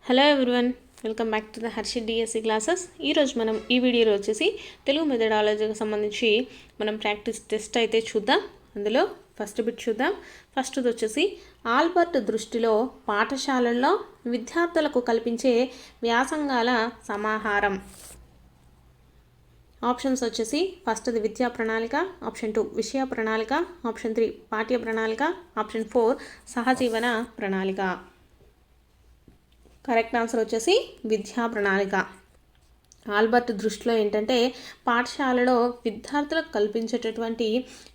Hello everyone, welcome back to the Harshit DSC classes. ఈరోజు మనం ఈ వీడియోలో వచ్చేసి తెలుగు మెథడాలజీకి సంబంధించి మనం ప్రాక్టీస్ టెస్ట్ అయితే చూద్దాం. అందులో ఫస్ట్ బిట్ చూద్దాం. ఫస్ట్ది వచ్చేసి ఆల్బర్ట్ దృష్టిలో పాఠశాలల్లో విద్యార్థులకు కల్పించే వ్యాసంగాల సమాహారం. ఆప్షన్స్ వచ్చేసి ఫస్ట్ది విద్యా ప్రణాళిక, ఆప్షన్ 2 విషయ ప్రణాళిక, ఆప్షన్ 3 పాఠ్య ప్రణాళిక, ఆప్షన్ 4 సహజీవన ప్రణాళిక. కరెక్ట్ ఆన్సర్ వచ్చేసి విద్యా ప్రణాళిక. ఆల్బర్ట్ దృష్టిలో ఏంటంటే పాఠశాలలో విద్యార్థులకు కల్పించేటటువంటి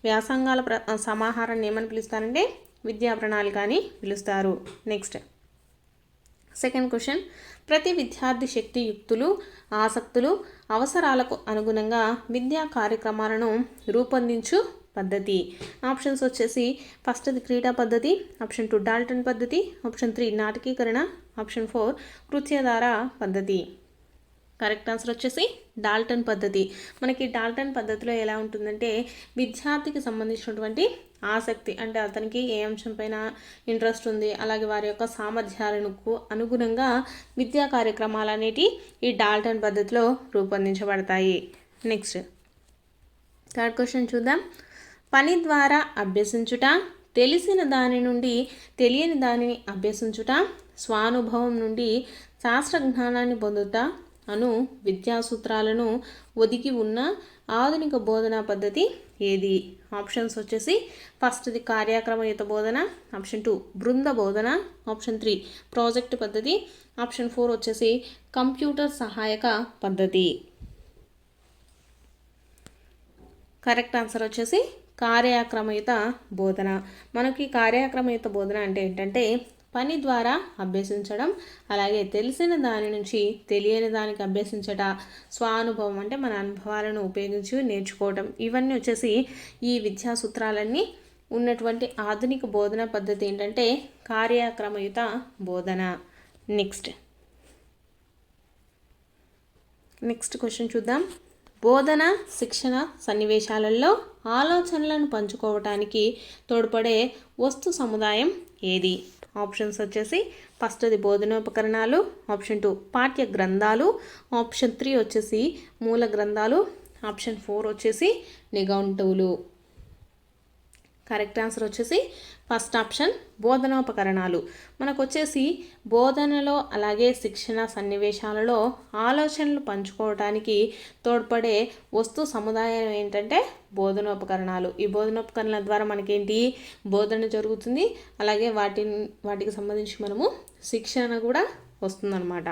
వ్యాసంగాల సమాహారాన్ని ఏమని పిలుస్తారంటే విద్యా ప్రణాళిక అని పిలుస్తారు. నెక్స్ట్ సెకండ్ క్వశ్చన్, ప్రతి విద్యార్థి శక్తి యుక్తులు, ఆసక్తులు, అవసరాలకు అనుగుణంగా విద్యా కార్యక్రమాలను రూపొందించు పద్ధతి. ఆప్షన్స్ వచ్చేసి ఫస్ట్ది క్రీడా పద్ధతి, ఆప్షన్ 2 డాల్టన్ పద్ధతి, ఆప్షన్ 3 నాటకీకరణ, ఆప్షన్ 4 కృత్యధార పద్ధతి. కరెక్ట్ ఆన్సర్ వచ్చేసి డాల్టన్ పద్ధతి. మనకి డాల్టన్ పద్ధతిలో ఎలా ఉంటుందంటే విద్యార్థికి సంబంధించినటువంటి ఆసక్తి, అంటే అతనికి ఏ అంశంపైన ఇంట్రెస్ట్ ఉంది, అలాగే వారి యొక్క సామర్థ్యాలకు అనుగుణంగా విద్యా కార్యక్రమాలు అనేవి ఈ డాల్టన్ పద్ధతిలో రూపొందించబడతాయి. నెక్స్ట్ థర్డ్ క్వశ్చన్ చూద్దాం. పని ద్వారా అభ్యసించుట, తెలిసిన దాని నుండి తెలియని దానిని అభ్యసించుట, స్వానుభవం నుండి శాస్త్ర జ్ఞానాన్ని పొందుట అను విద్యా సూత్రాలను ఒదిగి ఉన్న ఆధునిక బోధనా పద్ధతి ఏది? ఆప్షన్స్ వచ్చేసి ఫస్ట్ది కార్యక్రమయుత బోధన, ఆప్షన్ 2 బృంద బోధన, ఆప్షన్ 3 ప్రాజెక్ట్ పద్ధతి, ఆప్షన్ 4 వచ్చేసి కంప్యూటర్ సహాయక పద్ధతి. కరెక్ట్ ఆన్సర్ వచ్చేసి కార్యక్రమయుత బోధన. మనకి కార్యక్రమయుత బోధన అంటే ఏంటంటే పని ద్వారా అభ్యసించడం, అలాగే తెలిసిన దాని నుంచి తెలియని దానికి అభ్యసించట, స్వానుభవం అంటే మన అనుభవాలను ఉపయోగించి నేర్చుకోవడం, ఇవన్నీ వచ్చేసి ఈ విద్యా సూత్రాలన్నీ ఉన్నటువంటి ఆధునిక బోధన పద్ధతి ఏంటంటే కార్యక్రమయుత బోధన. నెక్స్ట్ క్వశ్చన్ చూద్దాం. బోధన శిక్షణ సన్నివేశాలలో ఆలోచనలను పంచుకోవటానికి తోడ్పడే వస్తు సముదాయం ఏది? ఆప్షన్స్ వచ్చేసి ఫస్ట్ది బోధనోపకరణాలు, ఆప్షన్ 2 పాఠ్య గ్రంథాలు, ఆప్షన్ 3 వచ్చేసి మూల గ్రంథాలు, ఆప్షన్ 4 వచ్చేసి నిఘంటువులు. కరెక్ట్ ఆన్సర్ వచ్చేసి ఫస్ట్ ఆప్షన్ బోధనోపకరణాలు. మనకు వచ్చేసి బోధనలో అలాగే శిక్షణ సన్నివేశాలలో ఆలోచనలు పంచుకోవడానికి తోడ్పడే వస్తు సముదాయం ఏంటంటే బోధనోపకరణాలు. ఈ బోధనోపకరణాల ద్వారా మనకేంటి బోధన జరుగుతుంది, అలాగే వాటికి సంబంధించి మనము శిక్షణ కూడా వస్తుందన్నమాట.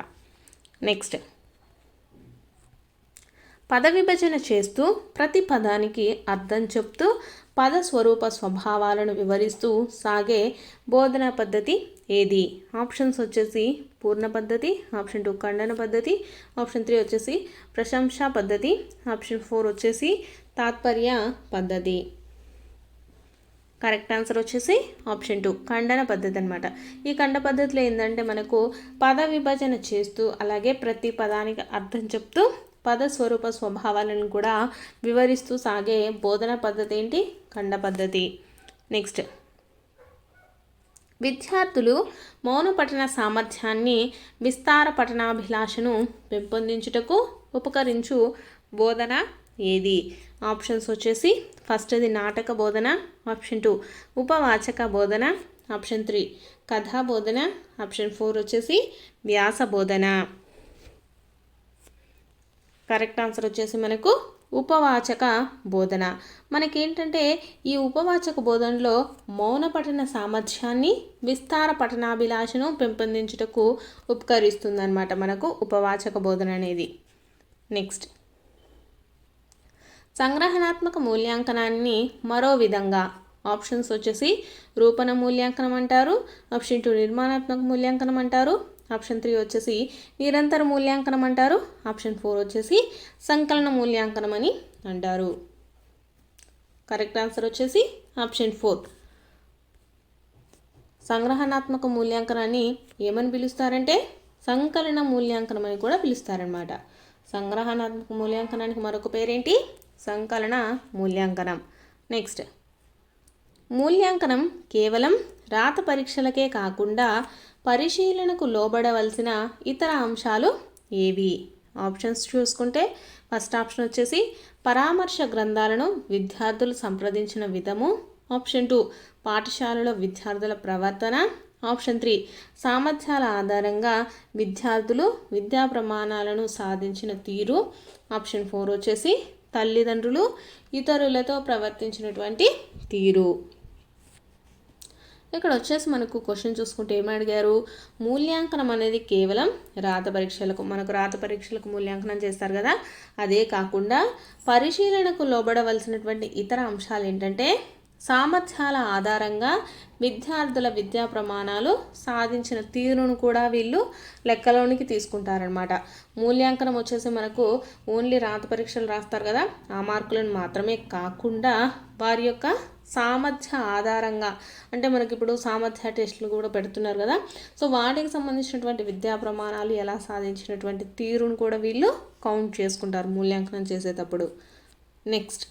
నెక్స్ట్ పద విభజన చేస్తూ ప్రతి పదానికి అర్థం చెప్తూ పద స్వరూప స్వభావాలను వివరిస్తూ సాగే బోధనా పద్ధతి ఏది? ఆప్షన్స్ వచ్చేసి పూర్ణ పద్ధతి, ఆప్షన్ 2 ఖండన పద్ధతి, ఆప్షన్ 3 వచ్చేసి ప్రశంసా పద్ధతి, ఆప్షన్ 4 వచ్చేసి తాత్పర్య పద్ధతి. కరెక్ట్ ఆన్సర్ వచ్చేసి ఆప్షన్ 2 ఖండన పద్ధతి అనమాట. ఈ ఖండ పద్ధతిలో ఏంటంటే మనకు పద విభజన చేస్తూ అలాగే ప్రతి పదానికి అర్థం చెప్తూ పద స్వరూప స్వభావాలను కూడా వివరిస్తూ సాగే బోధన పద్ధతి ఏంటి? ఖండ పద్ధతి. నెక్స్ట్ విద్యార్థులు మౌన పఠన సామర్థ్యాన్ని విస్తార పఠనాభిలాషను పెంపొందించుటకు ఉపకరించు బోధన ఏది? ఆప్షన్స్ వచ్చేసి ఫస్ట్ది నాటక బోధన, ఆప్షన్ 2 ఉపవాచక బోధన, ఆప్షన్ 3 కథా బోధన, ఆప్షన్ 4 వచ్చేసి వ్యాస బోధన. కరెక్ట్ ఆన్సర్ వచ్చేసి మనకు ఉపవాచక బోధన. మనకేంటంటే ఈ ఉపవాచక బోధనలో మౌన పఠన సామర్థ్యాన్ని విస్తార పఠనాభిలాషను పెంపొందించుటకు ఉపకరిస్తుందన్నమాట మనకు ఉపవాచక బోధన అనేది. నెక్స్ట్ సంగ్రహణాత్మక మూల్యాంకనాన్ని మరో విధంగా. ఆప్షన్స్ వచ్చేసి రూపణ మూల్యాంకనం అంటారు, ఆప్షన్ 2 నిర్మాణాత్మక మూల్యాంకనం అంటారు, ఆప్షన్ 3 వచ్చేసి నిరంతర మూల్యాంకనం అంటారు, ఆప్షన్ 4 వచ్చేసి సంకలన మూల్యాంకనం అని అంటారు. కరెక్ట్ ఆన్సర్ వచ్చేసి ఆప్షన్ 4 సంగ్రహణాత్మక మూల్యాంకనాన్ని ఏమని పిలుస్తారంటే సంకలన మూల్యాంకనం అని కూడా పిలుస్తారనమాట. సంగ్రహణాత్మక మూల్యాంకనానికి మరొక పేరేంటి? సంకలన మూల్యాంకనం. నెక్స్ట్ మూల్యాంకనం కేవలం రాత పరీక్షలకే కాకుండా పరిశీలనకు లోబడవలసిన ఇతర అంశాలు ఏవి? ఆప్షన్స్ చూసుకుంటే ఫస్ట్ ఆప్షన్ వచ్చేసి పరామర్శ గ్రంథాలను విద్యార్థులు సంప్రదించిన విధము. ఆప్షన్ 2 పాఠశాలలో విద్యార్థుల ప్రవర్తన. ఆప్షన్ 3 సామర్థ్యాల ఆధారంగా విద్యార్థులు విద్యా ప్రమాణాలను సాధించిన తీరు. ఆప్షన్ 4 వచ్చేసి తల్లిదండ్రులు ఇతరులతో ప్రవర్తించినటువంటి తీరు. ఇక్కడ వచ్చేసి మనకు క్వశ్చన్ చూసుకుంటే ఏమడిగారు, మూల్యాంకనం అనేది కేవలం రాత పరీక్షలకు, మనకు రాత పరీక్షలకు మూల్యాంకనం చేస్తారు కదా, అదే కాకుండా పరిశీలనకు లోబడవలసినటువంటి ఇతర అంశాలు ఏంటంటే సామర్థ్యాల ఆధారంగా విద్యార్థుల విద్యా ప్రమాణాలు సాధించిన తీరును కూడా వీళ్ళు లెక్కలోనికి తీసుకుంటారనమాట. మూల్యాంకనం వచ్చేసి మనకు ఓన్లీ రాత పరీక్షలు రాస్తారు కదా, ఆ మార్కులను మాత్రమే కాకుండా వారి యొక్క సామర్థ్య ఆధారంగా, అంటే మనకి ఇప్పుడు సామర్థ్య టెస్టులు కూడా పెడుతున్నారు కదా, సో వాటికి సంబంధించినటువంటి విద్యా ప్రమాణాలు ఎలా సాధించినటువంటి తీరును కూడా వీళ్ళు కౌంట్ చేసుకుంటారు మూల్యాంకనం చేసేటప్పుడు. నెక్స్ట్,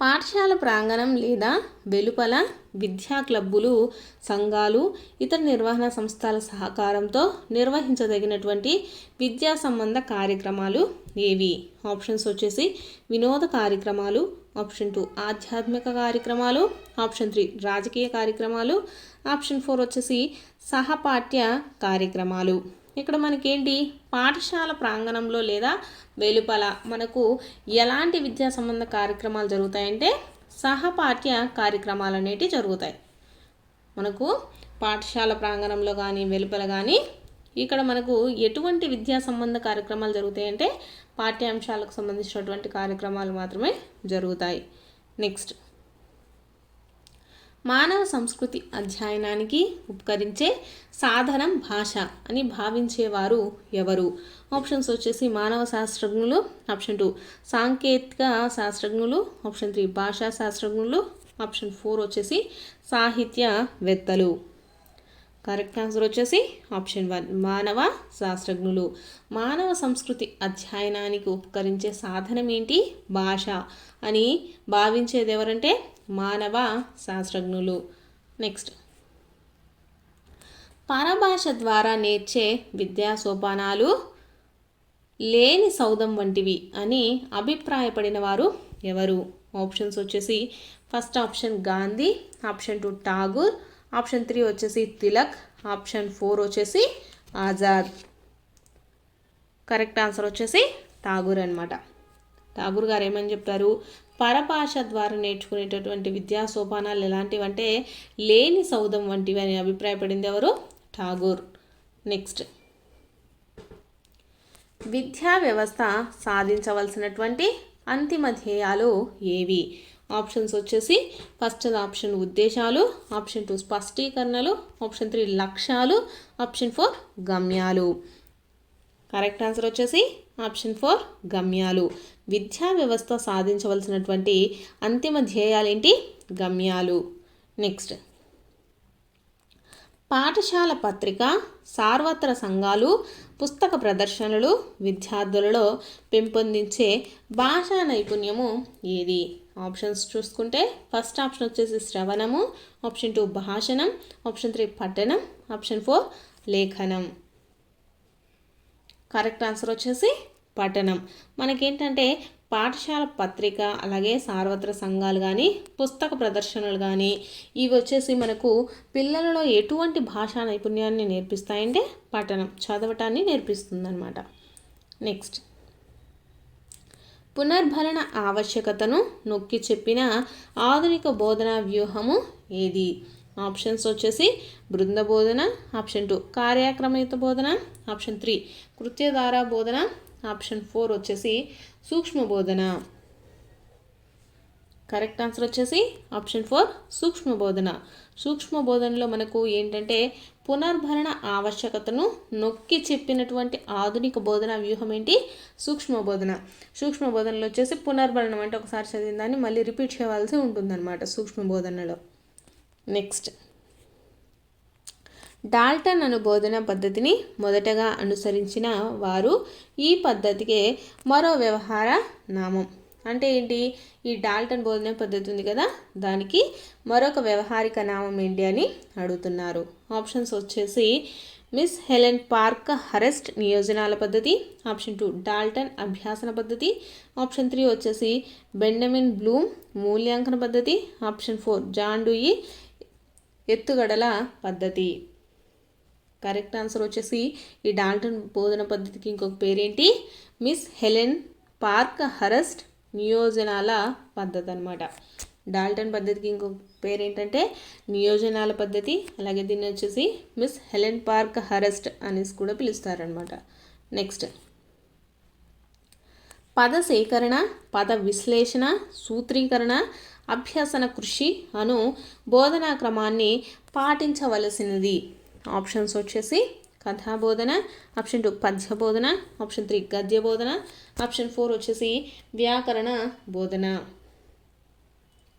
పాఠశాల ప్రాంగణం లేదా వెలుపల విద్యా క్లబ్బులు, సంఘాలు, ఇతర నిర్వహణ సంస్థల సహకారంతో నిర్వహించదగినటువంటి విద్యా సంబంధ కార్యక్రమాలు ఏవి? ఆప్షన్స్ వచ్చేసి వినోద కార్యక్రమాలు. ఆప్షన్ 2 ఆధ్యాత్మిక కార్యక్రమాలు. ఆప్షన్ 3 రాజకీయ కార్యక్రమాలు. ఆప్షన్ 4 వచ్చేసి సహపాఠ్య కార్యక్రమాలు. ఇక్కడ మనకేంటి, పాఠశాల ప్రాంగణంలో లేదా వెలుపల మనకు ఎలాంటి విద్యా సంబంధ కార్యక్రమాలు జరుగుతాయంటే సహపాఠ్య కార్యక్రమాలు అనేటివి జరుగుతాయి. మనకు పాఠశాల ప్రాంగణంలో కానీ వెలుపల కానీ ఇక్కడ మనకు ఎటువంటి విద్యా సంబంధ కార్యక్రమాలు జరుగుతాయంటే పాఠ్యాంశాలకు సంబంధించినటువంటి కార్యక్రమాలు మాత్రమే జరుగుతాయి. నెక్స్ట్, మానవ సంస్కృతి అధ్యయనానికి ఉపకరించే సాధనం భాష అని భావించేవారు ఎవరు? ఆప్షన్స్ వచ్చేసి మానవ శాస్త్రజ్ఞులు. ఆప్షన్ 2 సాంకేతిక శాస్త్రజ్ఞులు. ఆప్షన్ 3 భాషా శాస్త్రజ్ఞులు. ఆప్షన్ 4 వచ్చేసి సాహిత్యవేత్తలు. కరెక్ట్ ఆన్సర్ వచ్చేసి ఆప్షన్ 1 మానవ శాస్త్రజ్ఞులు. మానవ సంస్కృతి అధ్యయనానికి ఉపకరించే సాధనం ఏంటి? భాష అని భావించేది ఎవరంటే మానవ శాస్త్రజ్ఞులు. నెక్స్ట్, పరభాష ద్వారా నేర్చే విద్యా సోపానాలు లేని సౌధం వంటివి అని అభిప్రాయపడిన వారు ఎవరు? ఆప్షన్స్ వచ్చేసి first option Gandhi. Option 2 Tagore. Option 3 వచ్చేసి తిలక్. ఆప్షన్ 4 వచ్చేసి ఆజాద్. కరెక్ట్ ఆన్సర్ వచ్చేసి ఠాగూర్ అనమాట. ఠాగూర్ గారు ఏమని చెప్తారు, పరభాష ద్వారా నేర్చుకునేటటువంటి విద్యా సోపానాలు ఎలాంటివంటే లేని సౌధం వంటివి అని అభిప్రాయపడింది ఎవరు? ఠాగూర్. నెక్స్ట్, విద్యా వ్యవస్థ సాధించవలసినటువంటి అంతిమ ధ్యేయాలు ఏవి? ఆప్షన్స్ వచ్చేసి ఫస్ట్ ఆప్షన్ ఉద్దేశాలు. ఆప్షన్ 2 స్పష్టీకరణలు. ఆప్షన్ 3 లక్ష్యాలు. ఆప్షన్ 4 గమ్యాలు. కరెక్ట్ ఆన్సర్ వచ్చేసి ఆప్షన్ 4 గమ్యాలు. విద్యా వ్యవస్థ సాధించవలసినటువంటి అంతిమ ధ్యేయాలు ఏంటి? గమ్యాలు. నెక్స్ట్, పాఠశాల పత్రిక, సార్వత్ర సంఘాలు, పుస్తక ప్రదర్శనలు విద్యార్థులలో పెంపొందించే భాషా నైపుణ్యము ఏది? ఆప్షన్స్ చూసుకుంటే ఫస్ట్ ఆప్షన్ వచ్చేసి శ్రవణము. ఆప్షన్ 2 భాషణం. ఆప్షన్ 3 పఠనం. ఆప్షన్ 4 లేఖనం. కరెక్ట్ ఆన్సర్ వచ్చేసి పఠనం. మనకేంటంటే పాఠశాల పత్రిక, అలాగే సార్వత్ర సంఘాలు కానీ పుస్తక ప్రదర్శనలు కానీ ఇవి వచ్చేసి మనకు పిల్లలలో ఎటువంటి భాషా నైపుణ్యాన్ని నేర్పిస్తాయంటే పఠనం, చదవటాన్ని నేర్పిస్తుంది అనమాట. నెక్స్ట్, పునర్భరణ ఆవశ్యకతను నొక్కి చెప్పిన ఆధునిక బోధనా వ్యూహము ఏది? ఆప్షన్స్ వచ్చేసి బృంద బోధన. ఆప్షన్ 2 కార్యక్రమయుత బోధన. ఆప్షన్ 3 కృత్యధార బోధన. ఆప్షన్ 4 వచ్చేసి సూక్ష్మ బోధన. కరెక్ట్ ఆన్సర్ వచ్చేసి ఆప్షన్ 4 సూక్ష్మ బోధన. సూక్ష్మ బోధనలో మనకు ఏంటంటే పునర్భరణ ఆవశ్యకతను నొక్కి చెప్పినటువంటి ఆధునిక బోధన వ్యూహం ఏంటి? సూక్ష్మ బోధన. సూక్ష్మ బోధనలో వచ్చేసి పునర్భరణం అంటే ఒకసారి చదివిన దాన్ని మళ్ళీ రిపీట్ చేయవలసి ఉంటుందన్నమాట సూక్ష్మ బోధనలో. నెక్స్ట్, డాల్టన్ అను బోధనా పద్ధతిని మొదటగా అనుసరించిన వారు ఈ పద్ధతికే మరో వ్యవహార నామం. అంటే ఏంటి, ఈ డాల్టన్ బోధన పద్ధతి ఉంది కదా, దానికి మరొక వ్యవహారిక నామం ఏంటి అని అడుగుతున్నారు. ఆప్షన్స్ వచ్చేసి మిస్ హెలెన్ పార్క్ హరెస్ట్ నియోజనాల పద్ధతి, ఆప్షన్ 2 డాల్టన్ అభ్యాసన పద్ధతి, ఆప్షన్ 3 వచ్చేసి బెండమిన్ బ్లూమ్ మూల్యాంకన పద్ధతి, ఆప్షన్ 4 జాన్ డూయి ఎత్తుగడల పద్ధతి. కరెక్ట్ ఆన్సర్ వచ్చేసి ఈ డాల్టన్ బోధన పద్ధతికి ఇంకొక పేరేంటి, మిస్ హెలెన్ పార్క్ హరెస్ట్ నియోజనాల పద్ధతి అనమాట. డాల్టన్ పద్ధతికి ఇంకొక పేరు ఏంటంటే నియోజనాల పద్ధతి, అలాగే దీన్ని వచ్చేసి మిస్ హెలెన్ పార్క్ హరెస్ట్ అనేసి కూడా పిలుస్తారనమాట. నెక్స్ట్, పద సేకరణ, పద విశ్లేషణ, సూత్రీకరణ, అభ్యసన కృషి అను బోధనా క్రమాన్ని పాటించవలసినది. ఆప్షన్స్ వచ్చేసి కథా బోధన, ఆప్షన్ 2 పద్య బోధన, ఆప్షన్ 3 గద్య బోధన, ఆప్షన్ 4 వచ్చేసి వ్యాకరణ బోధన.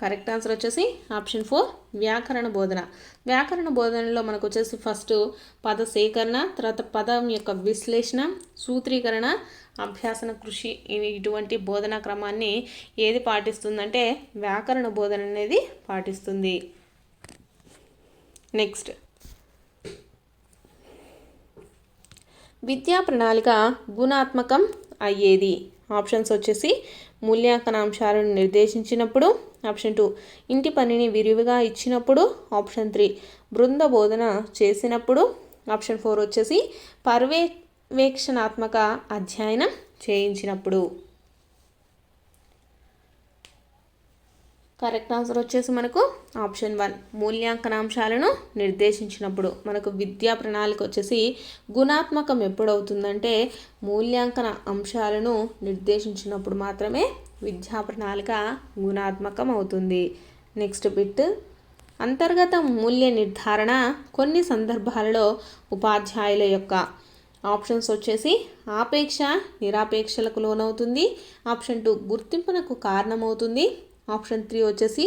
కరెక్ట్ ఆన్సర్ వచ్చేసి ఆప్షన్ 4 వ్యాకరణ బోధన. వ్యాకరణ బోధనలో మనకు వచ్చేసి ఫస్ట్ పద సేకరణ, తర్వాత పదం యొక్క విశ్లేషణ, సూత్రీకరణ, అభ్యాసన కృషి ఇటువంటి బోధనా క్రమాన్ని ఏది పాటిస్తుందంటే వ్యాకరణ బోధన అనేది పాటిస్తుంది. నెక్స్ట్, విద్యా ప్రణాళిక గుణాత్మకం అయ్యేది. ఆప్షన్స్ వచ్చేసి మూల్యాంకనాంశాలను నిర్దేశించినప్పుడు, ఆప్షన్ 2 ఇంటి పనిని విరివిగా ఇచ్చినప్పుడు, ఆప్షన్ 3 బృంద బోధన చేసినప్పుడు, ఆప్షన్ 4 వచ్చేసి పర్యవేక్షణాత్మక అధ్యయనం చేయించినప్పుడు. కరెక్ట్ ఆన్సర్ వచ్చేసి మనకు ఆప్షన్ 1 మూల్యాంకనాంశాలను నిర్దేశించినప్పుడు. మనకు విద్యా ప్రణాళిక వచ్చేసి గుణాత్మకం ఎప్పుడవుతుందంటే మూల్యాంకన అంశాలను నిర్దేశించినప్పుడు మాత్రమే విద్యా ప్రణాళిక గుణాత్మకం అవుతుంది. నెక్స్ట్ బిట్, అంతర్గత మూల్య నిర్ధారణ కొన్ని సందర్భాలలో ఉపాధ్యాయుల యొక్క ఆప్షన్స్ వచ్చేసి ఆపేక్ష నిరాపేక్షలకు లోనవుతుంది, ఆప్షన్ 2 గుర్తింపునకు కారణమవుతుంది, ఆప్షన్ 3 వచ్చేసి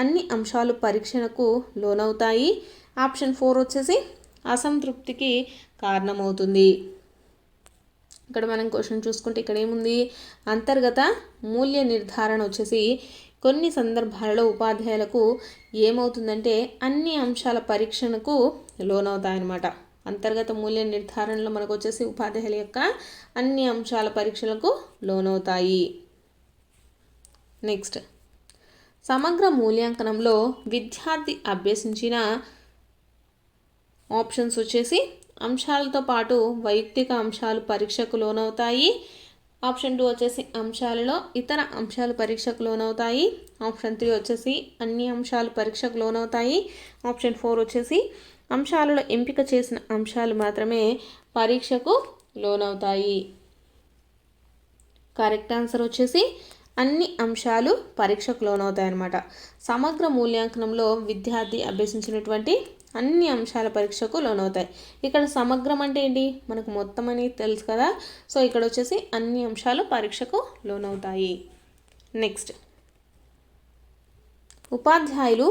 అన్ని అంశాలు పరీక్షణకు లోనవుతాయి, ఆప్షన్ 4 వచ్చేసి అసంతృప్తికి కారణమవుతుంది. ఇక్కడ మనం క్వశ్చన్ చూసుకుంటే ఇక్కడ ఏముంది, అంతర్గత మూల్య నిర్ధారణ వచ్చేసి కొన్ని సందర్భాలలో ఉపాధ్యాయులకు ఏమవుతుందంటే అన్ని అంశాల పరీక్షణకు లోనవుతాయన్నమాట. అంతర్గత మూల్య నిర్ధారణలో మనకు వచ్చేసి ఉపాధ్యాయుల యొక్క అన్ని అంశాల పరీక్షలకు లోనవుతాయి. నెక్స్ట్, సమగ్ర మూల్యాంకనంలో విద్యార్థి అభ్యసించిన ఆప్షన్స్ వచ్చేసి అంశాలతో పాటు వైయక్తిక అంశాలు పరీక్షకు లోనవుతాయి, ఆప్షన్ 2 వచ్చేసి అంశాలలో ఇతర అంశాలు పరీక్షకు లోనవుతాయి, ఆప్షన్ 3 వచ్చేసి అన్ని అంశాలు పరీక్షకు లోనవుతాయి, ఆప్షన్ 4 వచ్చేసి అంశాలలో ఎంపిక చేసిన అంశాలు మాత్రమే పరీక్షకు లోనవుతాయి. కరెక్ట్ ఆన్సర్ వచ్చేసి అన్ని అంశాలు పరీక్షకు లోనవుతాయి అన్నమాట. సమగ్ర మూల్యాంకనంలో విద్యార్థి అభ్యసించినటువంటి అన్ని అంశాల పరీక్షకు లోనవుతాయి. ఇక్కడ సమగ్రం అంటే ఏంటి, మనకు మొత్తం అని తెలుసు కదా, సో ఇక్కడ వచ్చేసి అన్ని అంశాలు పరీక్షకు లోనవుతాయి. నెక్స్ట్, ఉపాధ్యాయులు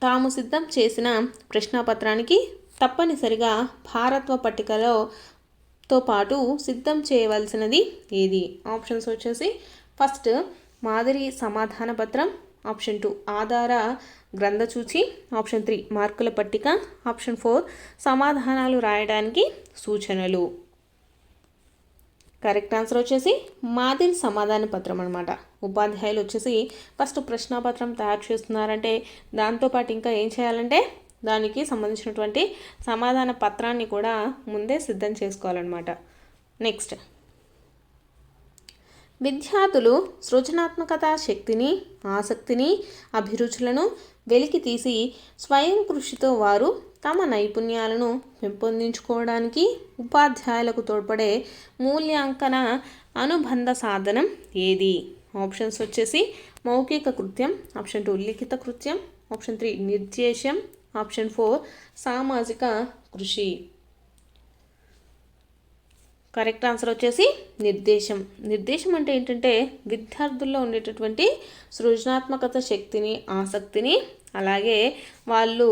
తాము సిద్ధం చేసిన ప్రశ్నాపత్రానికి తప్పనిసరిగా భారత్వ పట్టికలతో పాటు సిద్ధం చేయవలసినది ఏది. ఆప్షన్స్ వచ్చేసి ఫస్ట్ మాదిరి సమాధాన పత్రం, ఆప్షన్ 2 ఆధార గ్రంథసూచి, ఆప్షన్ 3 మార్కుల పట్టిక, ఆప్షన్ 4 సమాధానాలు రాయడానికి సూచనలు. కరెక్ట్ ఆన్సర్ వచ్చేసి మాదిరి సమాధాన పత్రం అనమాట. ఉపాధ్యాయులు వచ్చేసి ఫస్ట్ ప్రశ్నాపత్రం తయారు చేస్తున్నారంటే దాంతోపాటు ఇంకా ఏం చేయాలంటే దానికి సంబంధించినటువంటి సమాధాన పత్రాన్ని కూడా ముందే సిద్ధం చేసుకోవాలన్నమాట. నెక్స్ట్, విద్యార్థులు సృజనాత్మకత శక్తిని, ఆసక్తిని, అభిరుచులను వెలికి తీసి స్వయం కృషితో వారు తమ నైపుణ్యాలను పెంపొందించుకోవడానికి ఉపాధ్యాయులకు తోడ్పడే మూల్యాంకన అనుబంధ సాధనం ఏది. ఆప్షన్స్ వచ్చేసి మౌఖిక కృత్యం, ఆప్షన్ 2 లిఖిత కృత్యం, ఆప్షన్ 3 నిర్దేశం, ఆప్షన్ 4 సామాజిక కృషి. కరెక్ట్ ఆన్సర్ వచ్చేసి నిర్దేశం. నిర్దేశం అంటే ఏంటంటే విద్యార్థుల్లో ఉండేటటువంటి సృజనాత్మకత శక్తిని, ఆసక్తిని, అలాగే వాళ్ళు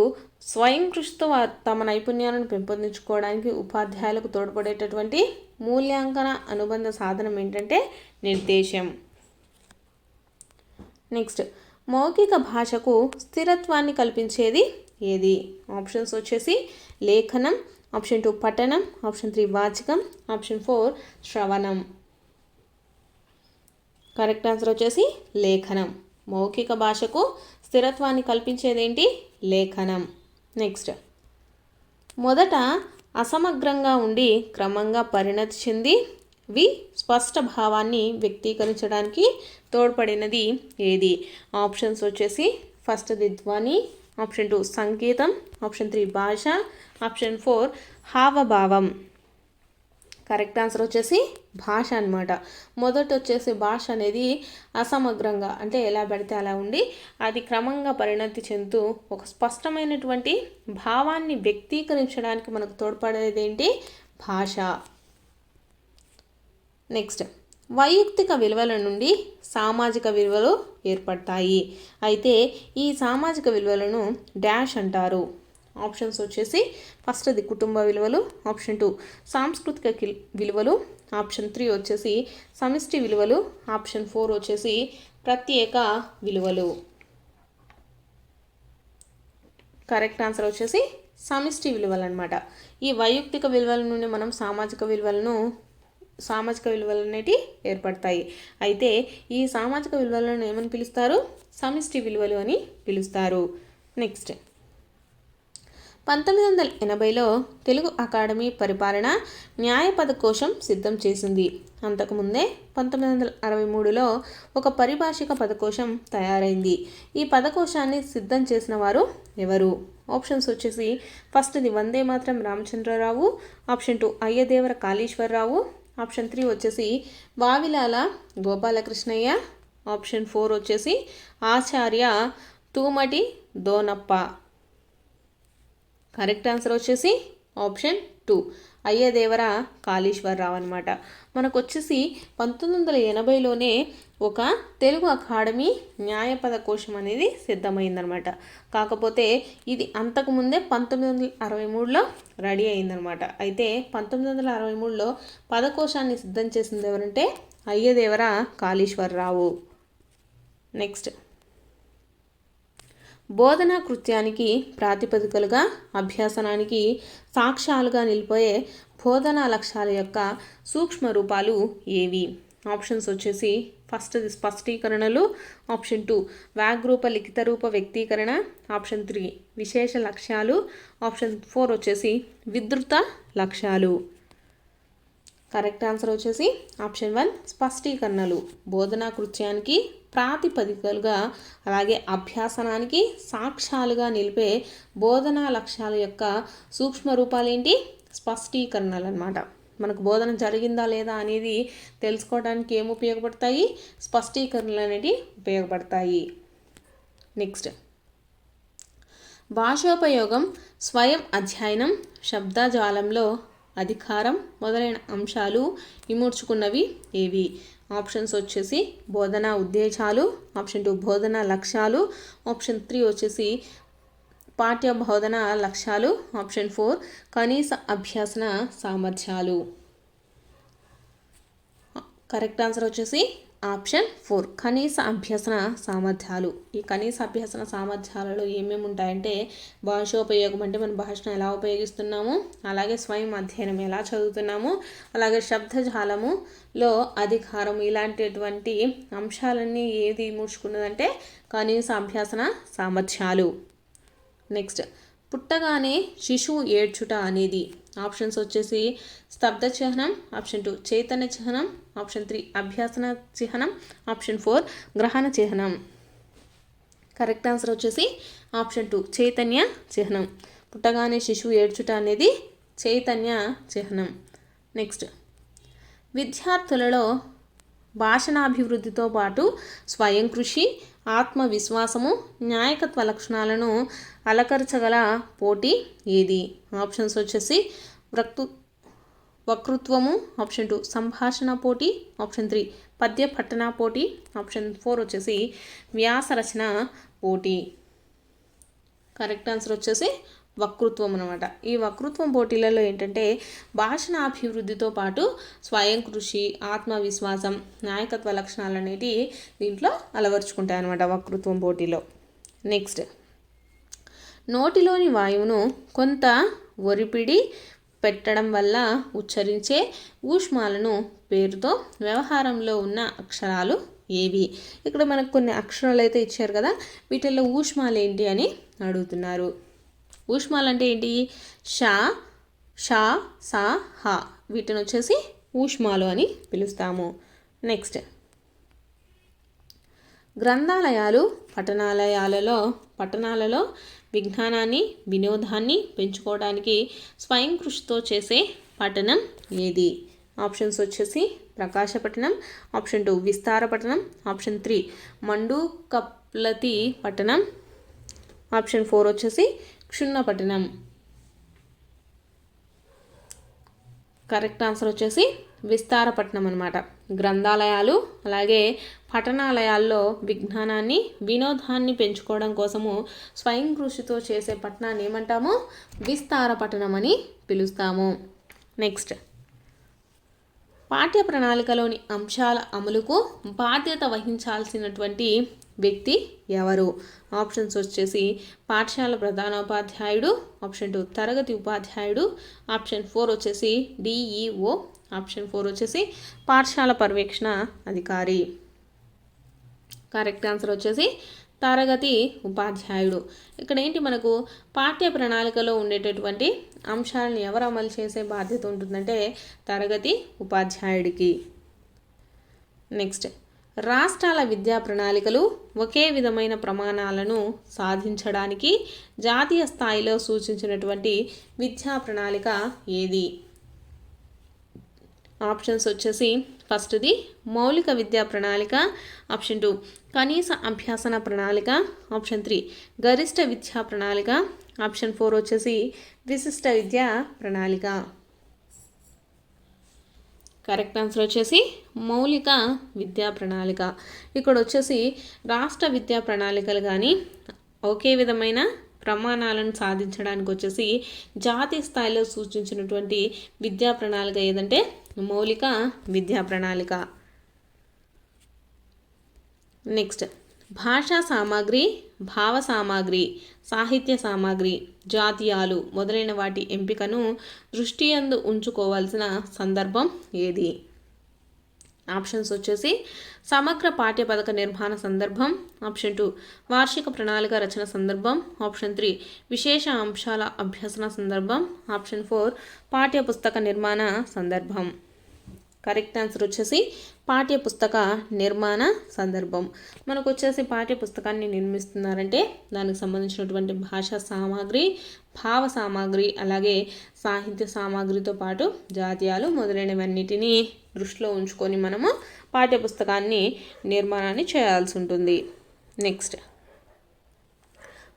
స్వయం కృషితో తమ నైపుణ్యాలను పెంపొందించుకోవడానికి ఉపాధ్యాయులకు తోడ్పడేటటువంటి మూల్యాంకన అనుబంధ సాధనం ఏంటంటే నిర్దేశం. నెక్స్ట్ మౌఖిక భాషకు స్థిరత్వాన్ని కల్పించేది ఏది? ఆప్షన్స్ వచ్చేసి లేఖనం, ఆప్షన్ 2 పఠనం, ఆప్షన్ 3 వాచకం, ఆప్షన్ 4 శ్రవణం. కరెక్ట్ ఆన్సర్ వచ్చేసి లేఖనం. మౌఖిక భాషకు స్థిరత్వాన్ని కల్పించేదేంటి? లేఖనం. నెక్స్ట్ మొదట అసమగ్రంగా ఉండి క్రమంగా పరిణతి చెంది స్పష్ట భావాన్ని వ్యక్తీకరించడానికి తోడ్పడినది ఏది? ఆప్షన్స్ వచ్చేసి ఫస్ట్ ధ్వని, ఆప్షన్ 2 సంగీతం, ఆప్షన్ 3 భాష, ఆప్షన్ 4 హావభావం. కరెక్ట్ ఆన్సర్ వచ్చేసి భాష అనమాట. మొదట వచ్చేసి భాష అనేది అసమగ్రంగా అంటే ఎలా పడితే అలా ఉండి అది క్రమంగా పరిణతి చెందుతూ ఒక స్పష్టమైనటువంటి భావాన్ని వ్యక్తీకరించడానికి మనకు తోడ్పడేది ఏంటి? భాష. నెక్స్ట్ వైయక్తిక విలువల నుండి సామాజిక విలువలు ఏర్పడతాయి. అయితే ఈ సామాజిక విలువలను డాష్ అంటారు. ఆప్షన్స్ వచ్చేసి ఫస్ట్ది కుటుంబ విలువలు, ఆప్షన్ 2 సాంస్కృతిక విలువలు, ఆప్షన్ 3 వచ్చేసి సమిష్టి విలువలు, ఆప్షన్ 4 వచ్చేసి ప్రత్యేక విలువలు. కరెక్ట్ ఆన్సర్ వచ్చేసి సమిష్టి విలువలు అనమాట. ఈ వైయక్తిక విలువల నుండి మనం సామాజిక విలువలు అనేవి ఏర్పడతాయి. అయితే ఈ సామాజిక విలువలను ఏమని పిలుస్తారు? సమిష్టి విలువలు అని పిలుస్తారు. నెక్స్ట్ 1980లో తెలుగు అకాడమీ పరిపాలన న్యాయపద కోశం సిద్ధం చేసింది. అంతకుముందే 1963లో ఒక పరిభాషిక పదకోశం తయారైంది. ఈ పదకోశాన్ని సిద్ధం చేసిన వారు ఎవరు? ఆప్షన్స్ వచ్చేసి ఫస్ట్ది వందే మాత్రం రామచంద్రరావు, ఆప్షన్ 2 అయ్యదేవర కాళీశ్వరరావు, ఆప్షన్ 3 వచ్చేసి వావిలాల గోపాలకృష్ణయ్య, ఆప్షన్ 4 వచ్చేసి ఆచార్య తూమటి దోనప్ప. కరెక్ట్ ఆన్సర్ వచ్చేసి ఆప్షన్ 2 అయ్యదేవర కాళీశ్వరరావు అనమాట. మనకు వచ్చేసి 1980లోనే ఒక తెలుగు అకాడమీ న్యాయపద కోశం అనేది సిద్ధమైందనమాట. కాకపోతే ఇది అంతకుముందే 1963లో రెడీ అయిందనమాట. అయితే 1963లో పదకోశాన్ని సిద్ధం చేసింది ఎవరంటే అయ్యదేవర కాళీశ్వరరావు. నెక్స్ట్ బోధనా కృత్యానికి ప్రాతిపదికలుగా అభ్యాసనానికి సాక్ష్యాలుగా నిలిపోయే బోధనా లక్ష్యాల యొక్క సూక్ష్మ రూపాలు ఏవి? ఆప్షన్స్ వచ్చేసి ఫస్ట్ది స్పష్టీకరణలు, ఆప్షన్ 2 వాగ్రూప లిఖిత రూప వ్యక్తీకరణ, ఆప్షన్ 3 విశేష లక్ష్యాలు, ఆప్షన్ 4 వచ్చేసి విస్తృత లక్ష్యాలు. కరెక్ట్ ఆన్సర్ వచ్చేసి ఆప్షన్ 1 స్పష్టీకరణలు. బోధనా కృత్యానికి ప్రాతిపదికలుగా అలాగే అభ్యాసనానికి సాక్ష్యాలుగా నిలిపే బోధనా లక్ష్యాల యొక్క సూక్ష్మ రూపాలు ఏంటి? స్పష్టీకరణలు అన్నమాట. మనకు బోధన జరిగిందా లేదా అనేది తెలుసుకోవడానికి ఏమి ఉపయోగపడతాయి? స్పష్టీకరణలు అనేవి ఉపయోగపడతాయి. నెక్స్ట్ భాషోపయోగం, స్వయం అధ్యయనం, శబ్దజాలంలో అధికారం మొదలైన అంశాలు ఇముడ్చుకున్నవి ఏవి? ఆప్షన్స్ వచ్చేసి బోధనా ఉద్దేశాలు, ఆప్షన్ 2 బోధనా లక్ష్యాలు, ఆప్షన్ 3 వచ్చేసి పాఠ్య బోధన లక్ష్యాలు, ఆప్షన్ 4 కనీస అభ్యసన సామర్థ్యాలు. కరెక్ట్ ఆన్సర్ వచ్చేసి ఆప్షన్ 4 కనీస అభ్యసన సామర్థ్యాలు. ఈ కనీస అభ్యసన సామర్థ్యాలలో ఏమేమి ఉంటాయంటే భాషోపయోగం అంటే మన భాషను ఎలా ఉపయోగిస్తున్నాము, అలాగే స్వయం అధ్యయనం ఎలా చదువుతున్నాము, అలాగే శబ్దజాలములో అధికారం ఇలాంటిటువంటి అంశాలన్నీ ఏది మూర్చుకున్నదంటే కనీస అభ్యసన సామర్థ్యాలు. నెక్స్ట్ పుట్టగానే శిశువు ఏడ్చుట అనేది ఆప్షన్స్ వచ్చేసి స్తబ్ద చిహ్నం, ఆప్షన్ 2 చైతన్య చిహ్నం, ఆప్షన్ 3 అభ్యాసన చిహ్నం, ఆప్షన్ 4 గ్రహణ చిహ్నం. కరెక్ట్ ఆన్సర్ వచ్చేసి ఆప్షన్ 2 చైతన్య చిహ్నం. పుట్టగానే శిశువు ఏడ్చుట అనేది చైతన్య చిహ్నం. నెక్స్ట్ విద్యార్థులలో భాషణాభివృద్ధితో పాటు స్వయం కృషి, ఆత్మవిశ్వాసము, నాయకత్వ లక్షణాలను అలకరించగల పోటీ ఏది? ఆప్షన్స్ వచ్చేసి వక్తృత్వము, ఆప్షన్ 2 సంభాషణ పోటీ, ఆప్షన్ 3 పద్య పఠన పోటీ, ఆప్షన్ 4 వచ్చేసి వ్యాస రచన పోటీ. కరెక్ట్ ఆన్సర్ వచ్చేసి వక్తృత్వం అనమాట. ఈ వక్తృత్వం పోటీలలో ఏంటంటే భాషణ అభివృద్ధితో పాటు స్వయం కృషి, ఆత్మవిశ్వాసం, నాయకత్వ లక్షణాలు అనేటివి దీంట్లో అలవర్చుకుంటాయి అన్నమాట వక్తృత్వం పోటీలో. నెక్స్ట్, నోటిలోని వాయువును కొంత ఒరిపిడి పెట్టడం వల్ల ఉచ్చరించే ఊష్మాలను పేరుతో వ్యవహారంలో ఉన్న అక్షరాలు ఏవి? ఇక్కడ మనకు కొన్ని అక్షరాలు అయితే ఇచ్చారు కదా, వీటిల్లో ఊష్మాలు ఏంటి అని అడుగుతున్నారు. ఊష్మాలు అంటే ఏంటి? షా, షా, సా, హా, వీటిని వచ్చేసి ఊష్మాలు అని పిలుస్తాము. నెక్స్ట్, గ్రంథాలయాలు పట్టణాలలో విజ్ఞానాన్ని, వినోదాన్ని పెంచుకోవడానికి స్వయం కృషితో చేసే పట్టణం ఏది? ఆప్షన్స్ వచ్చేసి ప్రకాశపట్నం, ఆప్షన్ 2 విస్తారపట్నం, ఆప్షన్ 3 మండూకప్లతి పట్టణం, ఆప్షన్ 4 వచ్చేసి క్షుణ్ణపట్టణం. కరెక్ట్ ఆన్సర్ వచ్చేసి విస్తారపట్నం అనమాట. గ్రంథాలయాలు అలాగే పట్టణాలయాల్లో విజ్ఞానాన్ని, వినోదాన్ని పెంచుకోవడం కోసము స్వయం కృషితో చేసే పట్టణాన్ని ఏమంటాము? విస్తారపట్టణం అని పిలుస్తాము. నెక్స్ట్, పాఠ్య ప్రణాళికలోని అంశాల అమలుకు బాధ్యత వహించాల్సినటువంటి వ్యక్తి ఎవరు? ఆప్షన్స్ వచ్చేసి పాఠశాల ప్రధానోపాధ్యాయుడు, ఆప్షన్ 2 తరగతి ఉపాధ్యాయుడు, ఆప్షన్ 4 వచ్చేసి డిఈఓ, ఆప్షన్ 4 వచ్చేసి పాఠశాల పర్యవేక్షణ అధికారి. కరెక్ట్ ఆన్సర్ వచ్చేసి తరగతి ఉపాధ్యాయుడు. ఇక్కడ ఏంటి, మనకు పాఠ్య ప్రణాళికలో ఉండేటటువంటి అంశాలను ఎవరు అమలు చేసే బాధ్యత ఉంటుందంటే తరగతి ఉపాధ్యాయుడికి. నెక్స్ట్, రాష్ట్రాల విద్యా ప్రణాళికలు ఒకే విధమైన ప్రమాణాలను సాధించడానికి జాతీయ స్థాయిలో సూచించినటువంటి విద్యా ప్రణాళిక ఏది? ఆప్షన్స్ వచ్చేసి ఫస్ట్ది మౌలిక విద్యా ప్రణాళిక, ఆప్షన్ 2 కనీస అభ్యాసన ప్రణాళిక, ఆప్షన్ 3 గరిష్ట విద్యా ప్రణాళిక, ఆప్షన్ 4 వచ్చేసి విశిష్ట విద్యా ప్రణాళిక. కరెక్ట్ ఆన్సర్ వచ్చేసి మౌలిక విద్యా ప్రణాళిక. ఇక్కడ వచ్చేసి రాష్ట్ర విద్యా ప్రణాళికలు కానీ ఒకే విధమైన ప్రమాణాలను సాధించడానికి వచ్చేసి జాతీయ స్థాయిలో సూచించినటువంటి విద్యా ప్రణాళిక ఏదంటే మౌలిక విద్యా ప్రణాళిక. నెక్స్ట్, భాషా సామాగ్రి, భావ సామాగ్రి, సాహిత్య సామాగ్రి, జాతీయాలు మొదలైన వాటి ఎంపికను దృష్టి యందు ఉంచుకోవాల్సిన సందర్భం ఏది? ఆప్షన్స్ వచ్చేసి సమగ్ర పాఠ్య పథక నిర్మాణ సందర్భం, ఆప్షన్ 2 వార్షిక ప్రణాళిక రచన సందర్భం, ఆప్షన్ 3 విశేష అంశాల అభ్యసన సందర్భం, ఆప్షన్ 4 పాఠ్య పుస్తక నిర్మాణ సందర్భం. కరెక్ట్ ఆన్సర్ వచ్చేసి పాఠ్య పుస్తక నిర్మాణ సందర్భం. మనకు వచ్చేసి పాఠ్య పుస్తకాన్ని నిర్మిస్తున్నారంటే దానికి సంబంధించినటువంటి భాషా సామాగ్రి, భావ సామాగ్రి అలాగే సాహిత్య సామాగ్రితో పాటు జాతీయాలు మొదలైనవన్నిటినీ దృష్టిలో ఉంచుకొని మనము పాఠ్యపుస్తకాన్ని నిర్మాణాన్ని చేయాల్సి ఉంటుంది. నెక్స్ట్,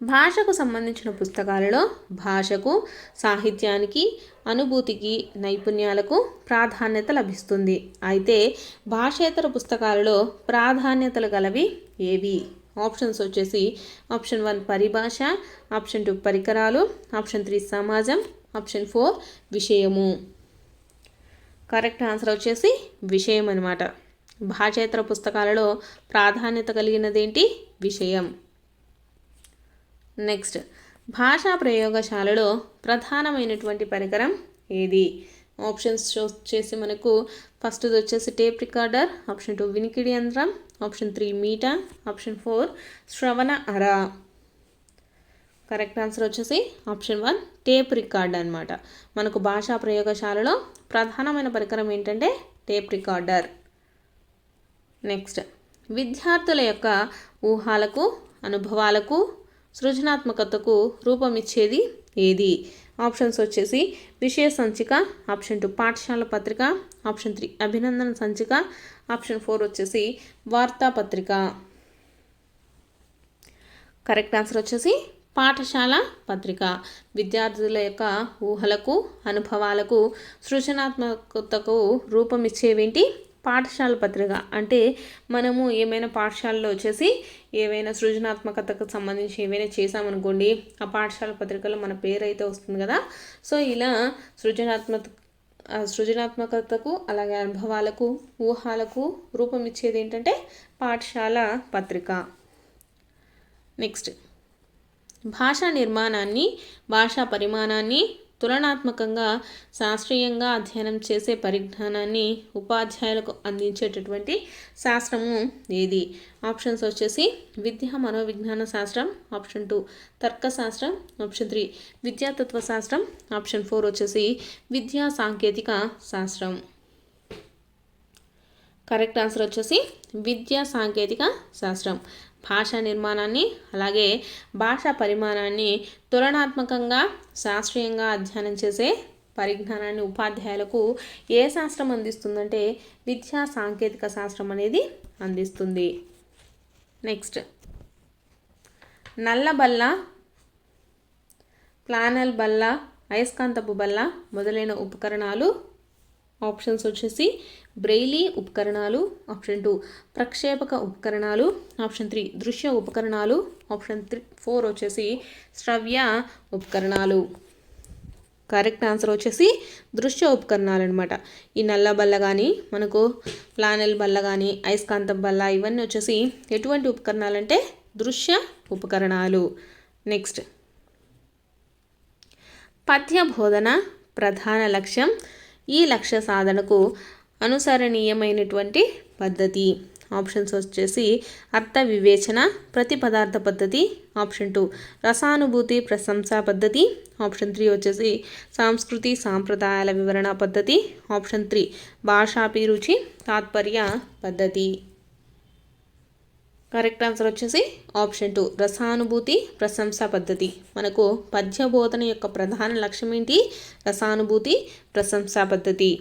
భాషకు సంబంధించిన పుస్తకాలలో భాషకు, సాహిత్యానికి, అనుభూతికి, నైపుణ్యాలకు ప్రాధాన్యత లభిస్తుంది. అయితే భాషేతర పుస్తకాలలో ప్రాధాన్యతలు గలవి ఏవి? ఆప్షన్స్ వచ్చేసి ఆప్షన్ 1 పరిభాష, ఆప్షన్ 2 పరికరాలు, ఆప్షన్ 3 సమాజం, ఆప్షన్ 4 విషయము. కరెక్ట్ ఆన్సర్ వచ్చేసి విషయం అనమాట. భాషేతర పుస్తకాలలో ప్రాధాన్యత కలిగినదేంటి? విషయం. నెక్స్ట్, భాషా ప్రయోగశాలలో ప్రధానమైనటువంటి పరికరం ఏది? ఆప్షన్స్ వచ్చేసి మనకు ఫస్ట్ది వచ్చేసి టేప్ రికార్డర్, ఆప్షన్ 2 వినికిడి యంత్రం, ఆప్షన్ 3 మీటర్, ఆప్షన్ 4 శ్రవణ అర. కరెక్ట్ ఆన్సర్ వచ్చేసి ఆప్షన్ 1 టేప్ రికార్డర్ అనమాట. మనకు భాషా ప్రయోగశాలలో ప్రధానమైన పరికరం ఏంటంటే టేప్ రికార్డర్. నెక్స్ట్, విద్యార్థుల యొక్క ఊహలకు, అనుభవాలకు, సృజనాత్మకతకు రూపమిచ్చేది ఏది? ఆప్షన్స్ వచ్చేసి విషయ సంచిక, ఆప్షన్ 2 పాఠశాల పత్రిక, ఆప్షన్ 3 అభినందన సంచిక, ఆప్షన్ 4 వచ్చేసి వార్తాపత్రిక. కరెక్ట్ ఆన్సర్ వచ్చేసి పాఠశాల పత్రిక. విద్యార్థుల యొక్క ఊహలకు, అనుభవాలకు, సృజనాత్మకతకు రూపమిచ్చేవేంటి? పాఠశాల పత్రిక అంటే మనము ఏమైనా పాఠశాలలో వచ్చేసి ఏవైనా సృజనాత్మకతకు సంబంధించి ఏవైనా చేసామనుకోండి, ఆ పాఠశాల పత్రికలో మన పేరు అయితే వస్తుంది కదా. సో ఇలా సృజనాత్మకతకు అలాగే అనుభవాలకు ఊహాలకు రూపం ఇచ్చేది ఏంటంటే పాఠశాల పత్రిక. నెక్స్ట్, భాషా నిర్మాణాన్ని, భాషా పరిమాణాన్ని తులనాత్మకంగా శాస్త్రీయంగా అధ్యయనం చేసే పరిజ్ఞానాన్ని ఉపాధ్యాయులకు అందించేటటువంటి శాస్త్రము ఏది? ఆప్షన్స్ వచ్చేసి విద్యా మనోవిజ్ఞాన శాస్త్రం, ఆప్షన్ 2 తర్కశాస్త్రం, ఆప్షన్ 3 విద్యాతత్వ శాస్త్రం, ఆప్షన్ 4 వచ్చేసి విద్యా సాంకేతిక శాస్త్రం. కరెక్ట్ ఆన్సర్ వచ్చేసి విద్యా సాంకేతిక శాస్త్రం. భాషా నిర్మాణాన్ని అలాగే భాషా పరిమాణాన్ని తులనాత్మకంగా శాస్త్రీయంగా అధ్యయనం చేసే పరిజ్ఞానాన్ని ఉపాధ్యాయులకు ఏ శాస్త్రం అందిస్తుందంటే విద్యా సాంకేతిక శాస్త్రం అనేది అందిస్తుంది. నెక్స్ట్, నల్ల బల్ల, ప్లానల్ బల్ల, అయస్కాంతపు బల్ల మొదలైన ఉపకరణాలు. ఆప్షన్స్ వచ్చేసి బ్రెయిలీ ఉపకరణాలు, ఆప్షన్ 2 ప్రక్షేపక ఉపకరణాలు, ఆప్షన్ 3 దృశ్య ఉపకరణాలు, ఆప్షన్ 4 వచ్చేసి శ్రవ్య ఉపకరణాలు. కరెక్ట్ ఆన్సర్ వచ్చేసి దృశ్య ఉపకరణాలు అనమాట. ఈ నల్ల బల్ల కానీ మనకు ప్లానెల్ బల్ల కానీ అయస్కాంత బల్ల ఇవన్నీ వచ్చేసి ఎటువంటి ఉపకరణాలు అంటే దృశ్య ఉపకరణాలు. నెక్స్ట్, పద్య బోధన ప్రధాన లక్ష్యం, ఈ లక్ష్య సాధనకు అనుసరణీయమైనటువంటి పద్ధతి. ఆప్షన్స్ వచ్చేసి అర్థ వివేచన ప్రతిపదార్థ పద్ధతి, ఆప్షన్ 2 రసానుభూతి ప్రశంసా పద్ధతి, ఆప్షన్ 3 వచ్చేసి సంస్కృతి సాంప్రదాయాల వివరణ పద్ధతి, ఆప్షన్ 3 భాషాభిరుచి తాత్పర్య పద్ధతి. కరెక్ట్ ఆన్సర్ వచ్చేసి ఆప్షన్ 2 రసానుభూతి ప్రశంసా పద్ధతి. మనకు పద్య బోధన యొక్క ప్రధాన లక్ష్యం ఏంటి? రసానుభూతి ప్రశంసా పద్ధతి.